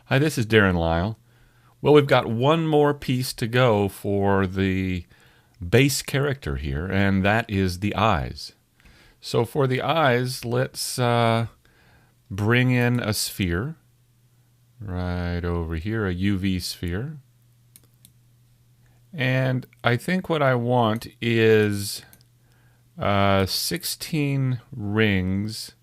Hi, this is Darren Lyle. Well, we've got one more piece to go for the base character here, and that is the eyes. So for the eyes, let's bring in a sphere right over here, a UV sphere. And I think what I want is 16 rings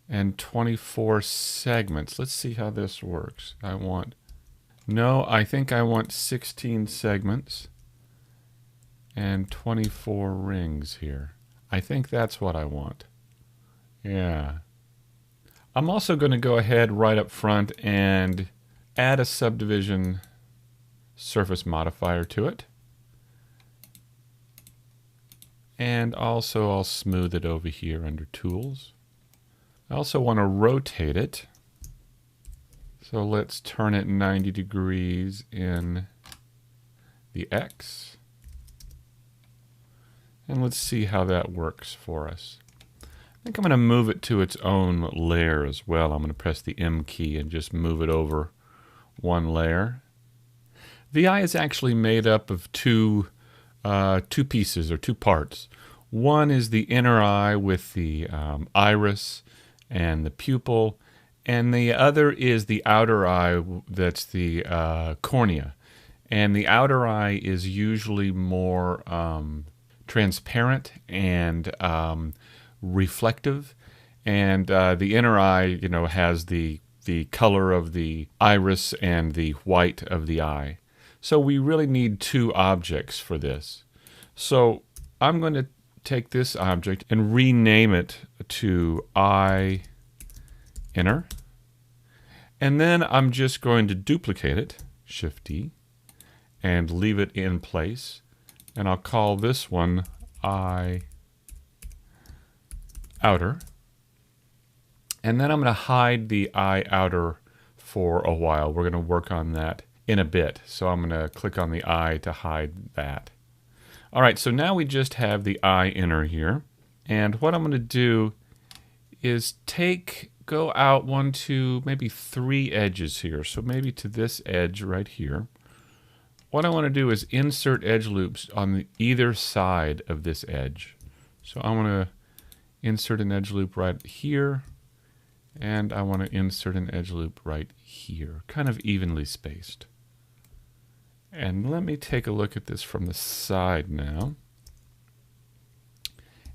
and 24 segments. Let's see how this works. I think I want 16 segments and 24 rings here. I think that's what I want. Yeah. I'm also going to go ahead right up front and add a subdivision surface modifier to it. And also I'll smooth it over here under Tools. I also want to rotate it. So let's turn it 90 degrees in the X. And let's see how that works for us. I think I'm going to move it to its own layer as well. I'm going to press the M key and just move it over one layer. The eye is actually made up of two pieces or two parts. One is the inner eye with the iris and the pupil, and the other is the outer eye, that's the cornea. And the outer eye is usually more transparent and reflective, and the inner eye, has the color of the iris and the white of the eye. So we really need two objects for this. So I'm going to take this object and rename it to eye inner. And then I'm just going to duplicate it, Shift D, and leave it in place. And I'll call this one eye outer. And then I'm going to hide the eye outer for a while. We're going to work on that in a bit. So I'm going to click on the eye to hide that. All right, so now we just have the eye inner here. And what I'm going to do is go out 1, 2, maybe 3 edges here. So maybe to this edge right here. What I want to do is insert edge loops on either side of this edge. So I want to insert an edge loop right here. And I want to insert an edge loop right here, kind of evenly spaced. And let me take a look at this from the side now.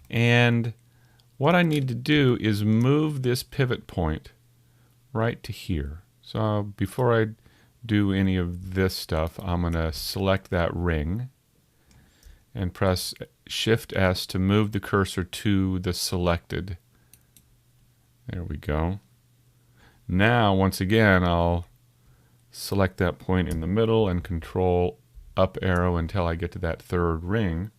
And what I need to do is move this pivot point right to here. So before I do any of this stuff, I'm going to select that ring and press Shift S to move the cursor to the selected. There we go. Now, once again, I'll select that point in the middle and Control up arrow until I get to that third ring.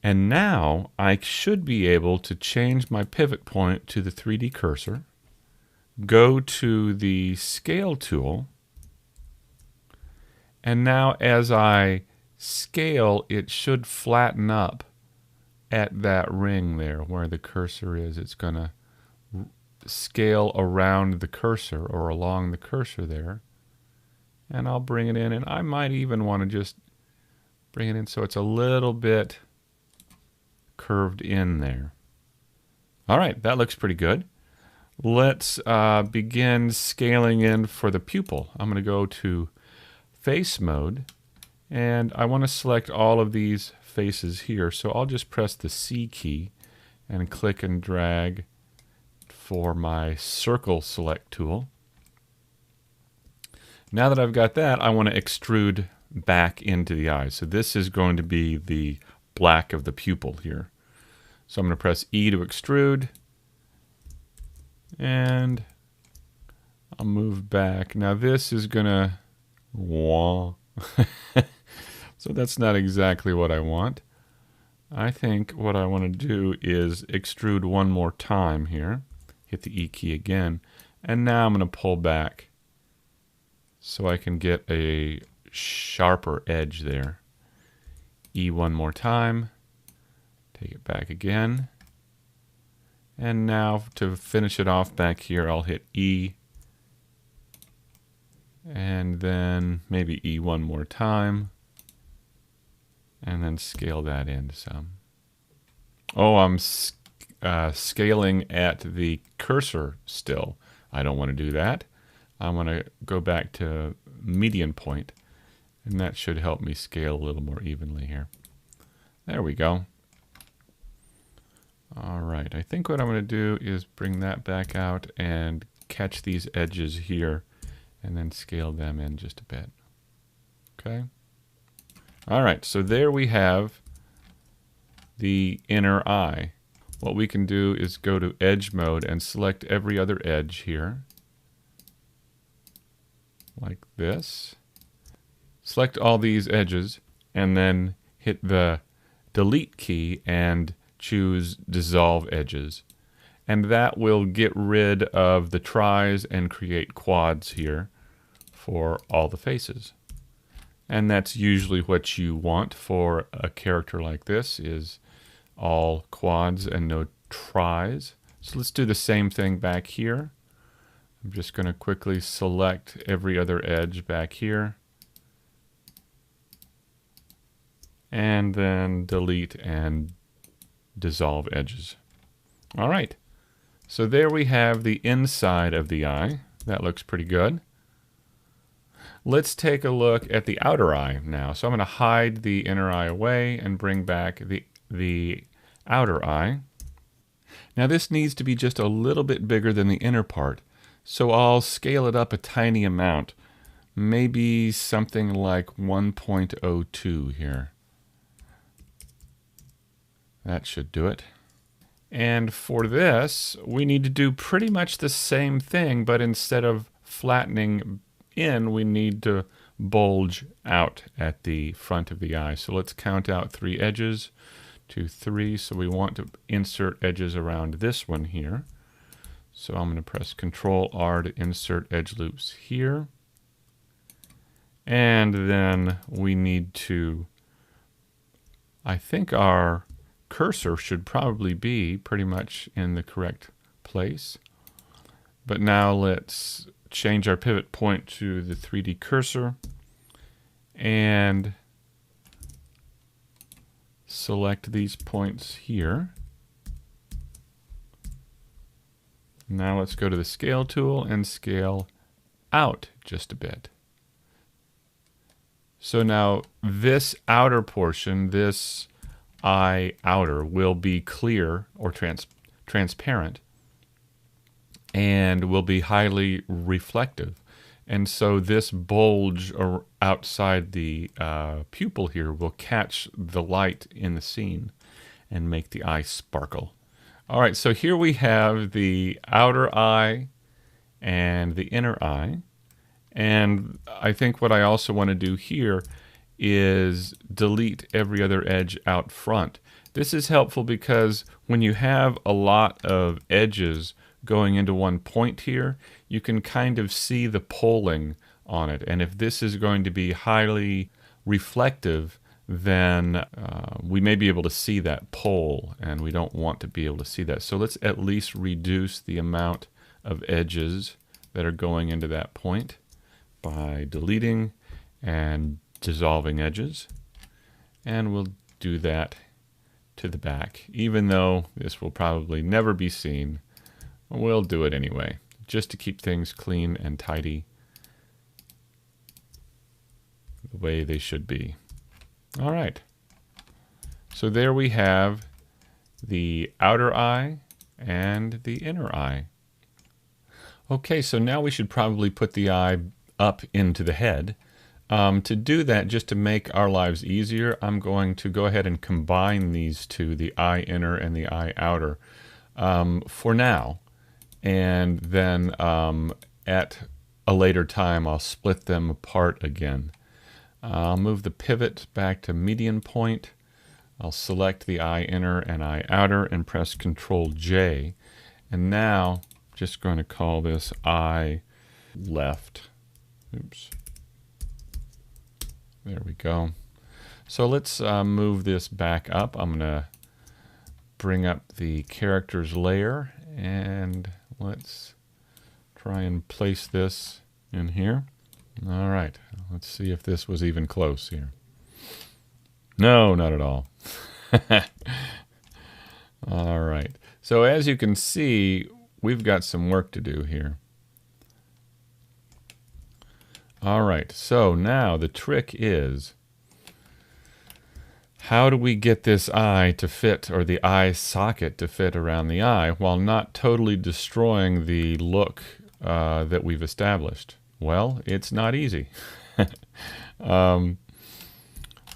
And now I should be able to change my pivot point to the 3D cursor, go to the scale tool, and now as I scale, it should flatten up at that ring there where the cursor is. It's going to scale around the cursor or along the cursor there. And I'll bring it in, and I might even want to just bring it in so it's a little bit curved in there. All right, that looks pretty good. Let's begin scaling in for the pupil. I'm going to go to face mode, and I want to select all of these faces here. So I'll just press the C key and click and drag for my circle select tool. Now that I've got that, I want to extrude back into the eye. So this is going to be the black of the pupil here. So I'm going to press E to extrude, and I'll move back. Now this is going to so that's not exactly what I want. I think what I want to do is extrude one more time here. Hit the E key again, and now I'm going to pull back so I can get a sharper edge there. E one more time, take it back again, And now to finish it off back here, I'll hit E. And then maybe E one more time. And then scale that in some. Oh, I'm scaling at the cursor still. I don't want to do that. I want to go back to median point. And that should help me scale a little more evenly here. There we go. All right, I think what I'm going to do is bring that back out and catch these edges here and then scale them in just a bit. Okay. All right, so there we have the inner eye. What we can do is go to edge mode and select every other edge here, like this. Select all these edges and then hit the delete key and choose dissolve edges. And that will get rid of the tris and create quads here for all the faces. And that's usually what you want for a character like this, is all quads and no tris. So let's do the same thing back here. I'm just going to quickly select every other edge back here. And then delete and dissolve edges. All right. So there we have the inside of the eye. That looks pretty good. Let's take a look at the outer eye now. So I'm going to hide the inner eye away and bring back the outer eye. Now this needs to be just a little bit bigger than the inner part. So I'll scale it up a tiny amount. Maybe something like 1.02 here. That should do it. And for this, we need to do pretty much the same thing, but instead of flattening in, we need to bulge out at the front of the eye. So let's count out 3 edges. 2, 3. So we want to insert edges around this one here. So I'm going to press Control R to insert edge loops here. And then we need to, I think our cursor should probably be pretty much in the correct place. But now let's change our pivot point to the 3D cursor and select these points here. Now let's go to the scale tool and scale out just a bit. So now this outer portion, this eye outer, will be clear or transparent and will be highly reflective. And so this bulge outside the pupil here will catch the light in the scene and make the eye sparkle. All right, so here we have the outer eye and the inner eye. And I think what I also want to do here is delete every other edge out front. This is helpful because when you have a lot of edges going into one point here, you can kind of see the pulling on it. And if this is going to be highly reflective, then we may be able to see that pull, and we don't want to be able to see that. So let's at least reduce the amount of edges that are going into that point by deleting and dissolving edges. And we'll do that to the back. Even though this will probably never be seen, we'll do it anyway, just to keep things clean and tidy the way they should be. All right. So there we have the outer eye and the inner eye. Okay, so now we should probably put the eye up into the head. To do that, just to make our lives easier, I'm going to go ahead and combine these two, the eye inner and the eye outer, for now. And then at a later time, I'll split them apart again. I'll move the pivot back to median point. I'll select the eye inner and eye outer and press Control J. And now, just going to call this eye left. Oops. There we go. So let's move this back up. I'm going to bring up the characters layer And let's try and place this in here. All right, let's see if this was even close here. No, not at all. All right, so as you can see, we've got some work to do here. All right, so now the trick is, how do we get this eye to fit, or the eye socket to fit around the eye, while not totally destroying the look that we've established? Well, it's not easy.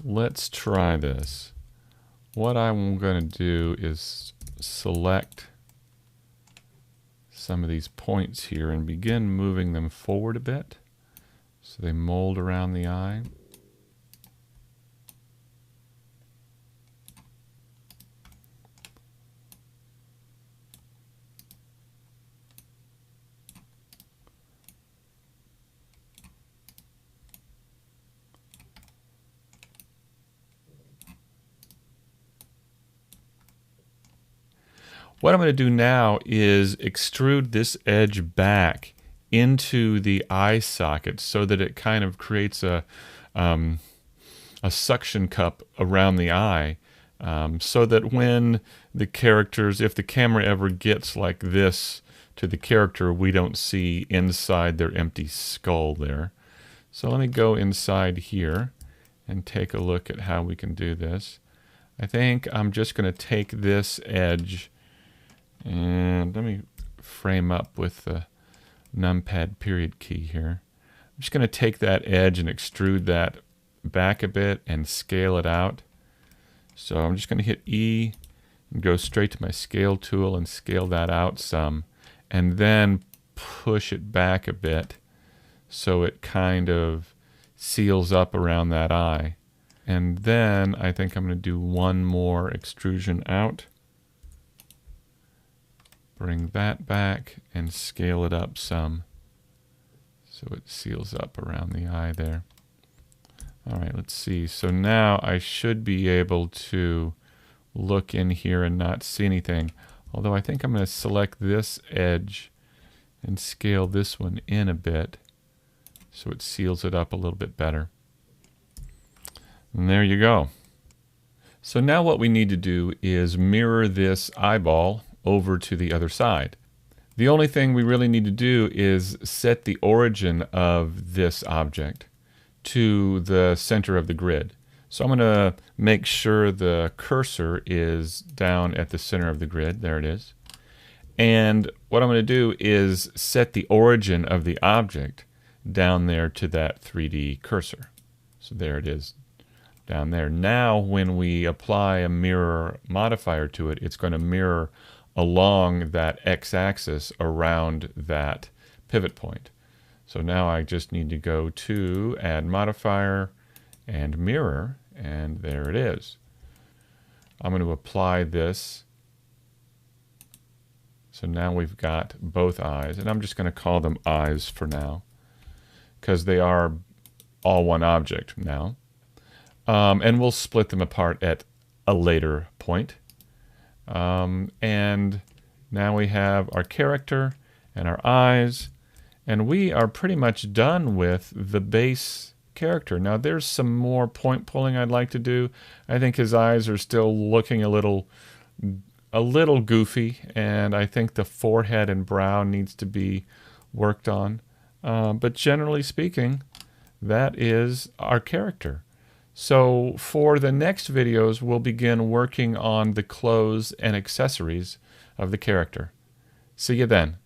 Let's try this. What I'm going to do is select some of these points here and begin moving them forward a bit so they mold around the eye. What I'm going to do now is extrude this edge back into the eye socket so that it kind of creates a suction cup around the eye, so that when the characters, if the camera ever gets like this to the character, we don't see inside their empty skull there. So let me go inside here and take a look at how we can do this. I think I'm just going to take this edge, and let me frame up with the numpad period key here. I'm just going to take that edge and extrude that back a bit and scale it out. So I'm just going to hit E and go straight to my scale tool and scale that out some, and then push it back a bit so it kind of seals up around that eye. And then I think I'm going to do one more extrusion out. Bring that back and scale it up some so it seals up around the eye there. All right, let's see. So now I should be able to look in here and not see anything. Although I think I'm going to select this edge and scale this one in a bit so it seals it up a little bit better. And there you go. So now what we need to do is mirror this eyeball over to the other side. The only thing we really need to do is set the origin of this object to the center of the grid. So I'm going to make sure the cursor is down at the center of the grid. There it is. And what I'm going to do is set the origin of the object down there to that 3D cursor. So there it is down there. Now when we apply a mirror modifier to it, it's going to mirror along that x-axis around that pivot point. So now I just need to go to Add Modifier and Mirror, and there it is. I'm going to apply this. So now we've got both eyes, and I'm just going to call them eyes for now because they are all one object now. And we'll split them apart at a later point. And now we have our character and our eyes, and we are pretty much done with the base character. Now there's some more point pulling I'd like to do. I think his eyes are still looking a little goofy, and I think the forehead and brow needs to be worked on. But generally speaking, that is our character. So for the next videos, we'll begin working on the clothes and accessories of the character. See you then.